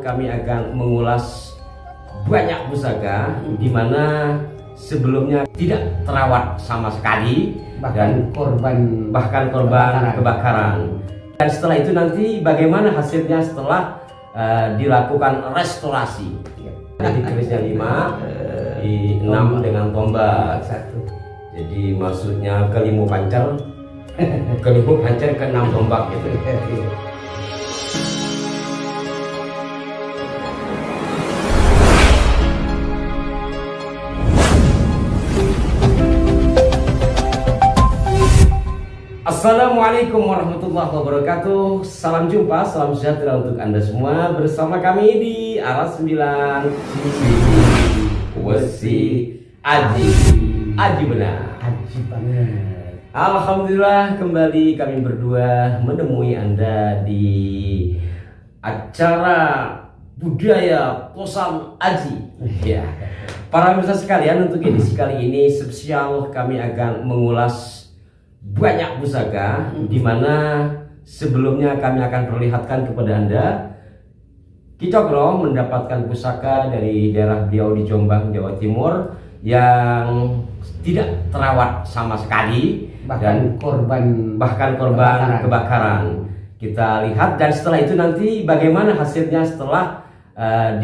kami akan mengulas banyak pusaka di mana sebelumnya tidak terawat sama sekali, bahkan korban kebakaran. Dan setelah itu nanti bagaimana hasilnya setelah dilakukan restorasi. Jadi kerisnya 5, di 6 dengan tombak 1. Jadi maksudnya ke-5 pancer, ke-5 pancer ke-6 tombak gitu. Assalamualaikum warahmatullahi wabarakatuh. Salam jumpa, salam sejahtera untuk Anda semua. Bersama kami di Aras 9 Wesi Aji benar. Aji banget. Alhamdulillah kembali kami berdua menemui Anda di acara budaya Kosan Aji. Ya. Para pemirsa sekalian, untuk edisi kali ini spesial kami akan mengulas banyak pusaka di mana sebelumnya kami akan perlihatkan kepada Anda. Ki Cokro mendapatkan pusaka dari daerah beliau di Jombang, Jawa Timur yang tidak terawat sama sekali, bahkan korban kebakaran. Kita lihat dan setelah itu nanti bagaimana hasilnya setelah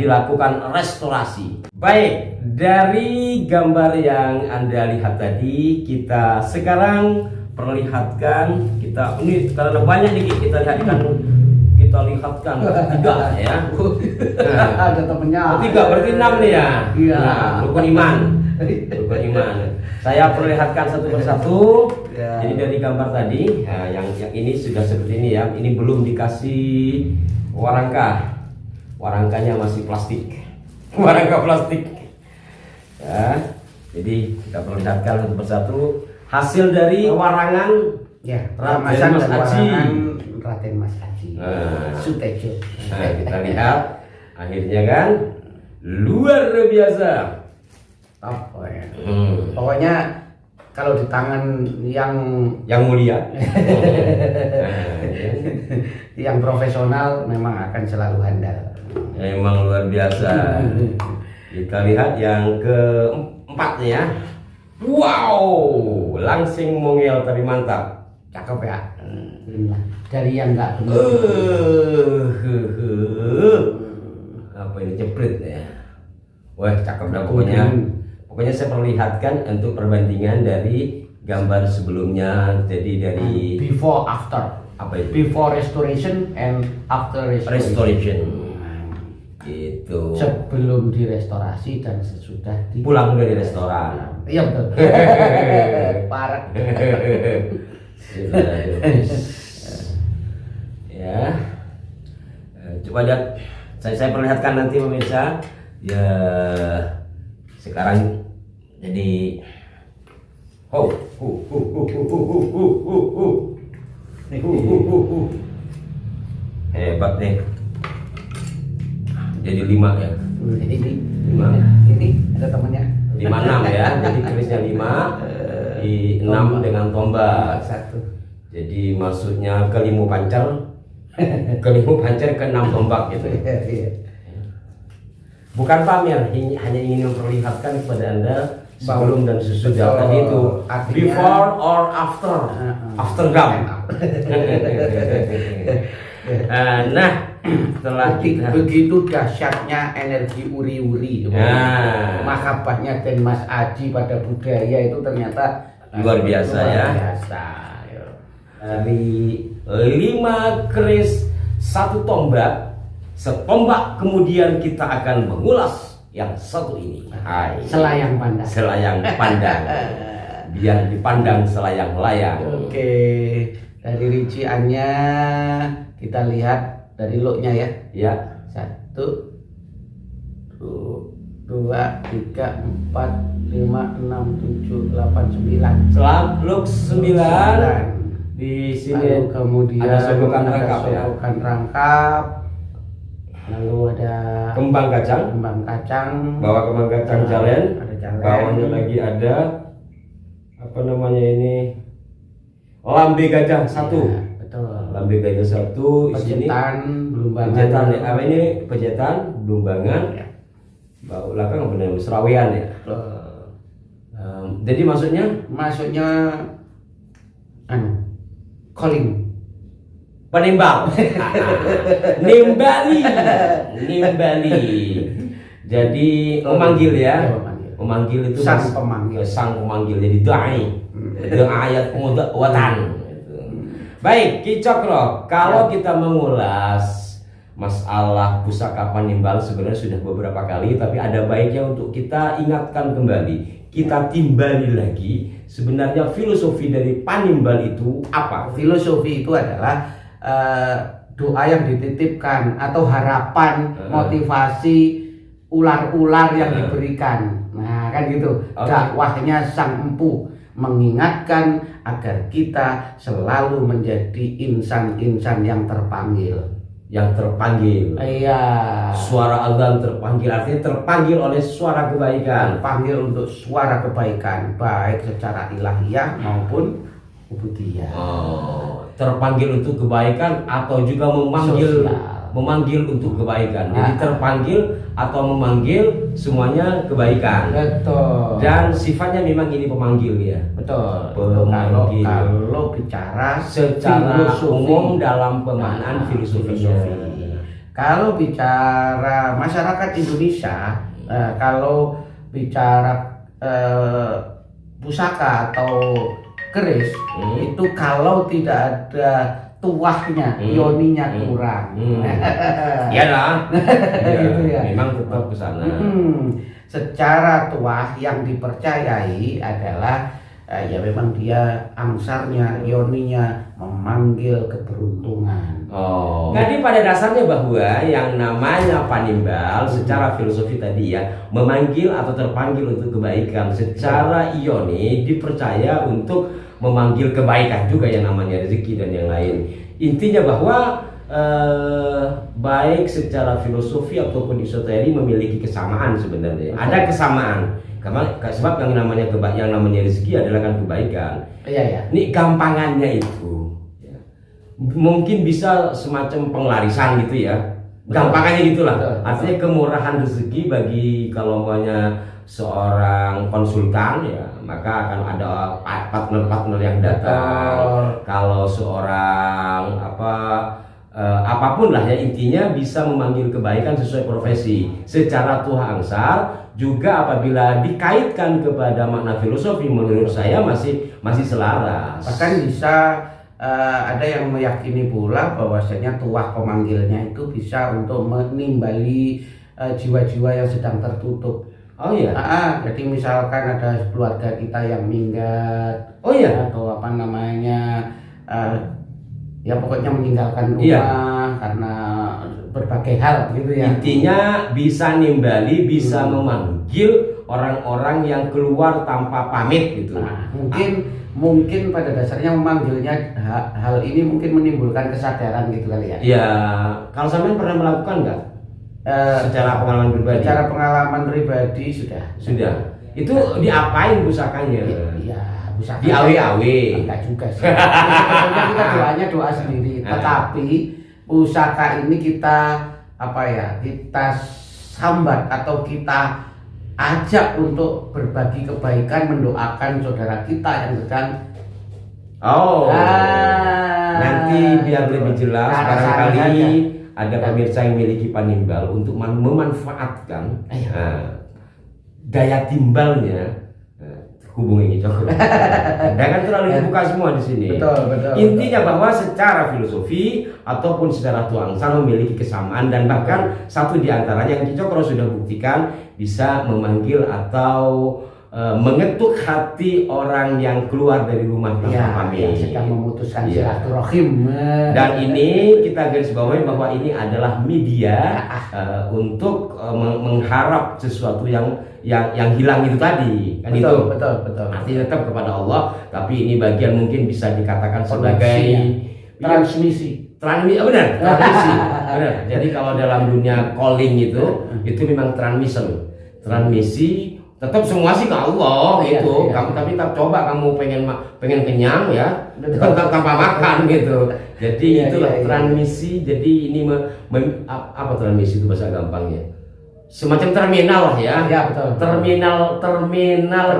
dilakukan restorasi. Baik, dari gambar yang Anda lihat tadi, kita sekarang perlihatkan, ini karena banyak nih kita lihatkan tiga ya. Ada temennya. 3 berarti 6 nih ya. Iya. Nah, rukun iman. Saya perlihatkan satu persatu. Ya. Jadi dari gambar tadi, nah, yang ini sudah seperti ini ya. Ini belum dikasih warangka. Warangkanya masih plastik. Warangka plastik. Ya. Jadi kita perlihatkan satu persatu hasil dari warangan Ya, Raden Mas Aji. Raden Mas Aji. Sutejo. Nah, kita lihat akhirnya kan luar biasa. Apa ya? Pokoknya kalau di tangan yang mulia, yang profesional memang akan selalu handal. memang luar biasa. Kita lihat yang keempat ya. Wow, langsing mungil tapi mantap. Cakep ya. Dari yang enggak benar. Apa ini jepret ya? Wah, cakep dah pokoknya. Pokoknya saya perlihatkan untuk perbandingan dari gambar sebelumnya. Jadi dari before after. Apa itu? Before restoration and after restoration. Gitu. Sebelum direstorasi dan sesudah pulang dari restoran. Iya betul. Parah. Ya. Coba lihat. Saya perlihatkan nanti pemirsa. Ya. Sekarang jadi hebat nih. Jadi 5 ya. Ini 5. Ini ada temannya. 5-6 ya. Jadi kerisnya 5, di 6 dengan tombak 1. Jadi maksudnya ke-5 pancer, ke-5 pancer ke-6 tombak gitu. Iya. Bukan pamer, hanya ingin memperlihatkan kepada Anda sebelum dan sesudah tadi itu. Artinya, before or after, after gam. Nah, setelah begitu dahsyatnya energi uri-uri, mahabbahnya dan Mas Aji pada budaya itu ternyata luar biasa ya. Dari 5 keris 1 tombak, setombak kemudian kita akan mengulas yang satu ini. Selayang pandang. Selayang pandang. Biar dipandang selayang layang. Oke, dari rinciannya kita lihat dari looknya ya. Ya. 1, 2, 3, 4, 5, 6, 7, 8, 9. Look 9. Di sini lalu kemudian ada sogokan rangkap ya. Sogokan rangkap. Lalu ada kembang kacang. Bawa kembang kacang jalen. Bawahnya lagi ada apa namanya ini? Lambe gajah 1. Betul. Lambe gajah satu, sini Pejetan, Blumbangan. pejetan ya. Apa ini pejetan, Blumbangan, Ya. bau belakang benar Serawean ya. Betul. Jadi maksudnya calling. penimbal. Nimbali. Jadi memanggil ya. Ya, memanggil. Memanggil itu Sang pemanggil. Sang pemanggil jadi dai. Ayat watan. Baik, Ki Cokro, kalau kita mengulas masalah pusaka penimbal sebenarnya sudah beberapa kali, tapi ada baiknya untuk kita ingatkan kembali. Kita timbali lagi sebenarnya filosofi dari panimbal itu apa? Filosofi itu adalah doa yang dititipkan atau harapan, motivasi ular-ular yang diberikan. Nah, kan gitu. Oke. Dakwahnya sang empu mengingatkan agar kita selalu menjadi insan-insan yang terpanggil. Yang terpanggil. Iya. Suara azan terpanggil, artinya terpanggil oleh suara kebaikan. Terpanggil untuk suara kebaikan, baik secara ilahiyah maupun ubudiyah. Oh, terpanggil untuk kebaikan atau juga memanggil Sosial. memanggil untuk kebaikan. Jadi Ah. terpanggil atau memanggil semuanya kebaikan. Betul. Dan sifatnya memang ini pemanggil ya. Betul. Pemanggil. Kalau bicara Secara filosofi. umum dalam pemaknaan filosofinya. Kalau bicara masyarakat Indonesia, kalau bicara pusaka atau keris, itu kalau tidak ada tuahnya, yoninya kurang. Iyalah. Gitu ya. Memang tetap ke sana. Secara tuah yang dipercayai adalah ya memang dia angsarnya, yoninya memanggil keberuntungan. Oh. Jadi pada dasarnya bahwa yang namanya panimbal secara filosofi tadi ya memanggil atau terpanggil untuk kebaikan, secara ioni dipercaya untuk memanggil kebaikan juga yang namanya rezeki dan yang lain. Intinya bahwa baik secara filosofi ataupun esoterik memiliki kesamaan sebenarnya. Ada kesamaan. Karena sebab yang namanya rezeki adalah kan kebaikan. Iya ya. Ini gampangannya itu ya. Mungkin bisa semacam penglarisan gitu ya. Gampangannya gitulah. Betul. Artinya kemurahan rezeki bagi kalau maunya seorang konsultan ya, maka akan ada partner-partner yang datang. Kalau seorang apapun lah ya, intinya bisa memanggil kebaikan sesuai profesi. Secara tuha angsar juga apabila dikaitkan kepada makna filosofi menurut saya masih selaras. Bahkan bisa ada yang meyakini pula bahwasanya tuah pemanggilnya itu bisa untuk menimbali jiwa-jiwa yang sedang tertutup. Oh iya. Jadi misalkan ada keluarga kita yang minggat, Oh iya. atau apa namanya, ya pokoknya meninggalkan rumah Iya. karena berbagai hal gitu ya. Intinya bisa nimbali, bisa memanggil orang-orang yang keluar tanpa pamit gitu. Nah, mungkin pada dasarnya memanggilnya hal ini mungkin menimbulkan kesadaran gitu kali ya. Ya, kalau sampean pernah melakukan nggak? Secara pengalaman pribadi? Secara pengalaman pribadi sudah. Itu diapain pusakanya? Iya, bisa. Di awe-awe. Enggak juga sih. Sebetulnya kita doanya doa sendiri, tetapi pusaka ini kita kita sambat atau kita ajak untuk berbagi kebaikan, mendoakan saudara kita yang sedang nanti biar lebih jelas barangkali ada pemirsa yang memiliki panimbal untuk memanfaatkan daya timbalnya. Hubungi Cokro. Jangan terlalu dibuka semua di sini. Betul. Intinya bahwa secara filosofi ataupun secara tuangsal memiliki kesamaan, dan bahkan satu di antaranya yang Cokro sudah buktikan bisa memanggil atau mengetuk hati orang yang keluar dari rumah tanpa pamit, yang sedang memutuskan silaturahim. Dan ini kita garis bawahi bahwa ini adalah media untuk mengharap sesuatu yang hilang itu tadi, kan? Betul. Artinya tetap kepada Allah, tapi ini bagian mungkin bisa dikatakan sebagai transmisi. Benar. Jadi kalau dalam dunia calling itu memang transmisi Tetap semua sih ke Allah Iya, itu. iya. Kamu tapi tak coba kamu pengen kenyang ya, Betul. tanpa makan gitu. Jadi Iya, itulah iya, iya. transmisi. Jadi ini apa transmisi itu bahasa gampangnya? Semacam terminal lah ya. Iya, betul. Terminal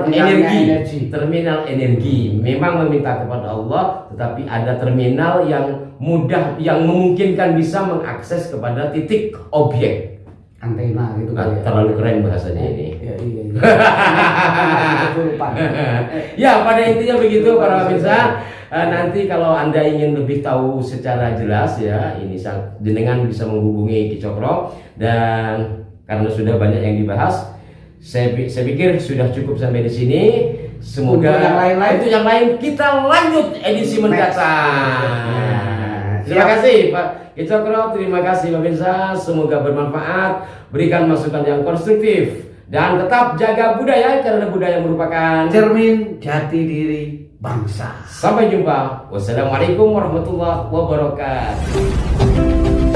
energi. Terminal energi. Memang meminta kepada Allah, tetapi ada terminal yang mudah, yang memungkinkan bisa mengakses kepada titik objek. Antena gitu kali ya. Terlalu keren bahasanya ini. Iya, iya, iya. Kesurupan. Ya, pada intinya begitu para pemirsa. Nanti kalau Anda ingin lebih tahu secara jelas ya, ini jenengan bisa menghubungi Ki Cokro, dan karena sudah banyak yang dibahas, saya pikir sudah cukup sampai di sini. Semoga Untuk yang lain-lain, untuk yang lain kita lanjut edisi mendatang. Terima kasih Pak Ki Cokro, terima kasih pemirsa, semoga bermanfaat, berikan masukan yang konstruktif, dan tetap jaga budaya karena budaya merupakan cermin jati diri bangsa. Sampai jumpa. Wassalamualaikum warahmatullahi wabarakatuh.